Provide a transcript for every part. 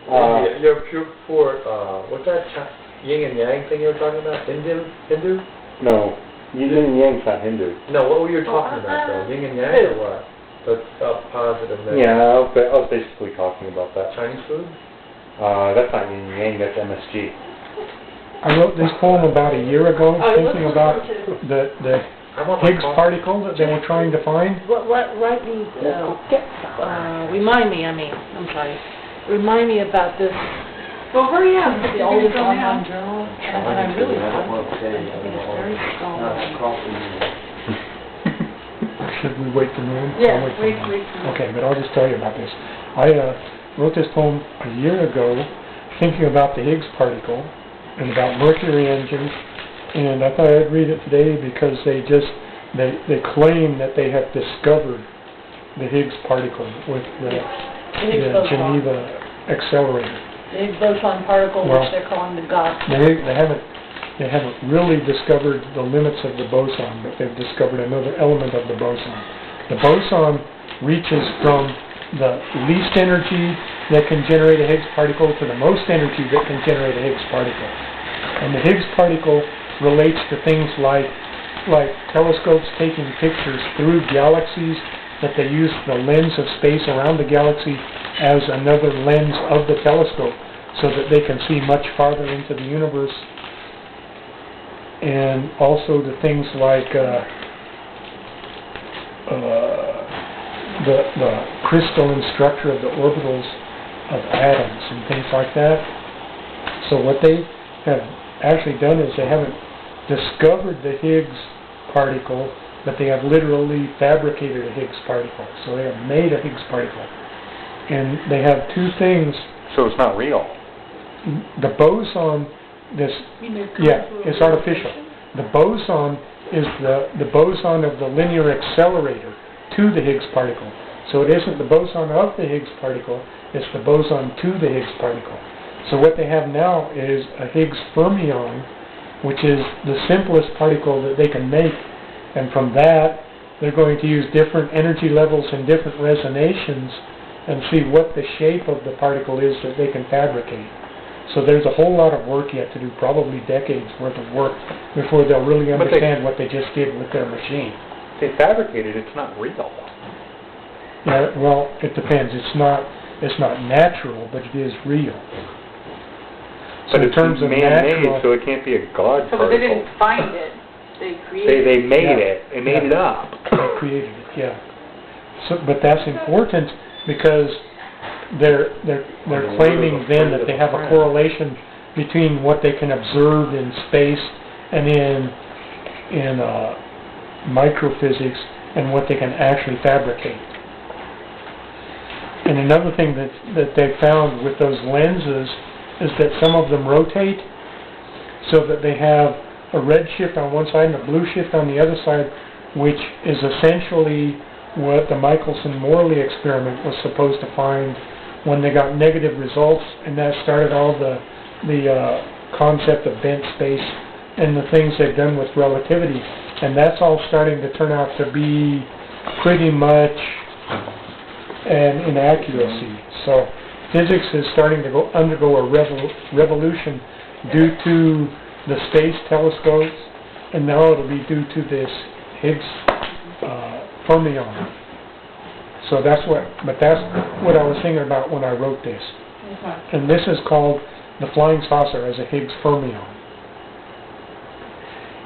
You're pure, what's that yin and yang thing you were talking about? Hindu? No, yin and yang's not Hindu. No, what were you talking about though? Yin and yang or what? The positive and Yeah, I was basically talking about that. Chinese food? That's not yin and yang, that's MSG. I wrote this poem about a year ago, thinking about the Higgs particle that they were trying to find. Write me, remind me, I'm sorry. Remind me about this. Well, hurry up. The oldest online journal, and I really want I think it's very strong. Should we wait for noon? Yes, I'll wait. Okay, but I'll just tell you about this. I wrote this poem a year ago, thinking about the Higgs particle and about Mercury engines, and I thought I'd read it today because they claim that they have discovered the Higgs particle with the Geneva accelerator. The Higgs boson particle, which they're calling the God. They haven't really discovered the limits of the boson, but they've discovered another element of the boson. The boson reaches from the least energy that can generate a Higgs particle to the most energy that can generate a Higgs particle. And the Higgs particle relates to things like telescopes taking pictures through galaxies, that they use the lens of space around the galaxy as another lens of the telescope so that they can see much farther into the universe. And also the things like the crystalline structure of the orbitals of atoms and things like that. So what they have actually done is they haven't discovered the Higgs particle, but they have literally fabricated a Higgs particle. So they have made a Higgs particle. And they have two things. So it's not real? The boson, it's artificial. The boson is the boson of the linear accelerator to the Higgs particle. So it isn't the boson of the Higgs particle, it's the boson to the Higgs particle. So what they have now is a Higgs fermion, which is the simplest particle that they can make. And from that, they're going to use different energy levels and different resonations and see what the shape of the particle is that they can fabricate. So there's a whole lot of work yet to do, probably decades worth of work, before they'll really understand what they just did with their machine. They fabricated, it's not real. Yeah, well, it depends. It's not natural, but it is real. But it's man-made, so it can't be a God particle. So they didn't find it. They created it. They made it. They made it up. They created it, yeah. So, but that's important because they're claiming then that they have a correlation between what they can observe in space and in microphysics and what they can actually fabricate. And another thing that they found with those lenses is that some of them rotate so that they have a red shift on one side and a blue shift on the other side, which is essentially what the Michelson-Morley experiment was supposed to find when they got negative results, and that started all the concept of bent space and the things they've done with relativity. And that's all starting to turn out to be pretty much an inaccuracy. So physics is starting to undergo a revolution due to the space telescopes, and now it'll be due to this Higgs fermion. So that's what I was thinking about when I wrote this. Okay. And this is called the flying saucer as a Higgs fermion.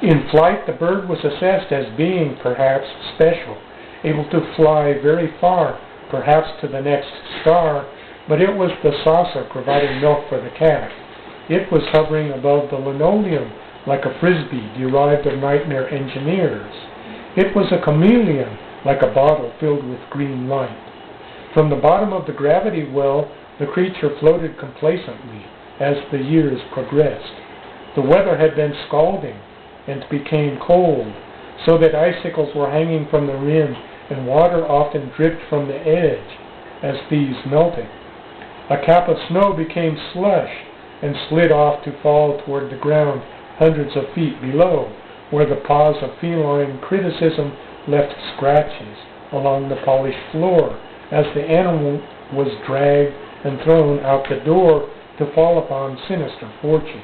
In flight, the bird was assessed as being perhaps special, able to fly very far, perhaps to the next star, but it was the saucer providing milk for the cat. It was hovering above the linoleum like a frisbee derived of nightmare engineers. It was a chameleon, like a bottle filled with green light. From the bottom of the gravity well, the creature floated complacently as the years progressed. The weather had been scalding and became cold, so that icicles were hanging from the rim and water often dripped from the edge as these melted. A cap of snow became slush and slid off to fall toward the ground hundreds of feet below, where the paws of feline criticism left scratches along the polished floor as the animal was dragged and thrown out the door to fall upon sinister fortune.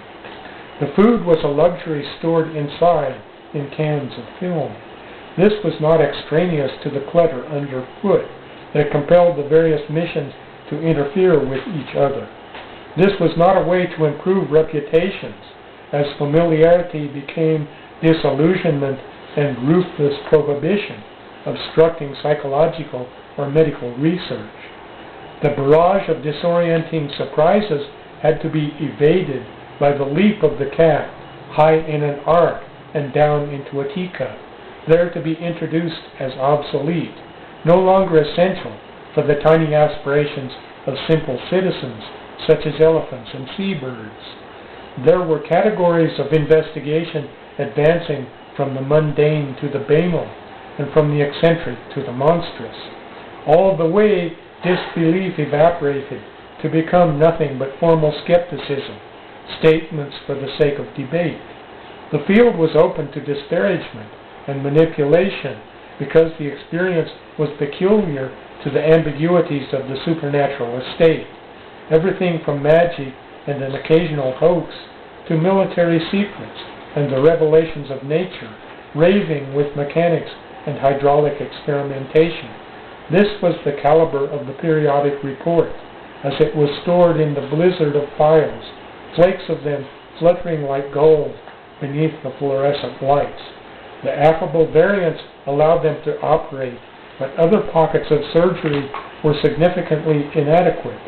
The food was a luxury stored inside in cans of film. This was not extraneous to the clutter underfoot that compelled the various missions to interfere with each other. This was not a way to improve reputations, as familiarity became disillusionment and ruthless prohibition, obstructing psychological or medical research. The barrage of disorienting surprises had to be evaded by the leap of the cat high in an arc and down into a teacup, there to be introduced as obsolete, no longer essential for the tiny aspirations of simple citizens such as elephants and seabirds. There were categories of investigation advancing from the mundane to the banal, and from the eccentric to the monstrous. All the way, disbelief evaporated to become nothing but formal skepticism, statements for the sake of debate. The field was open to disparagement and manipulation because the experience was peculiar to the ambiguities of the supernatural estate. Everything from magic and an occasional hoax to military secrets and the revelations of nature, raving with mechanics and hydraulic experimentation. This was the caliber of the periodic report, as it was stored in the blizzard of files, flakes of them fluttering like gold beneath the fluorescent lights. The affable variants allowed them to operate, but other pockets of surgery were significantly inadequate.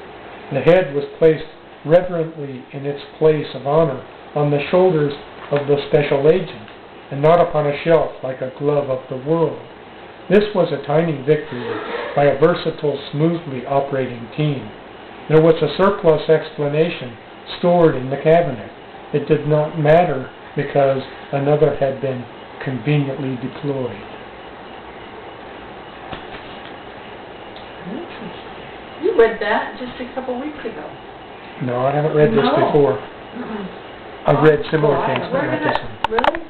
The head was placed reverently in its place of honor on the shoulders of the special agent, and not upon a shelf like a glove of the world. This was a tiny victory by a versatile, smoothly operating team. There was a surplus explanation stored in the cabinet. It did not matter because another had been conveniently deployed. You read that just a couple weeks ago. No, I haven't read this No. before. I've read similar things, but Where not did this it, one. really?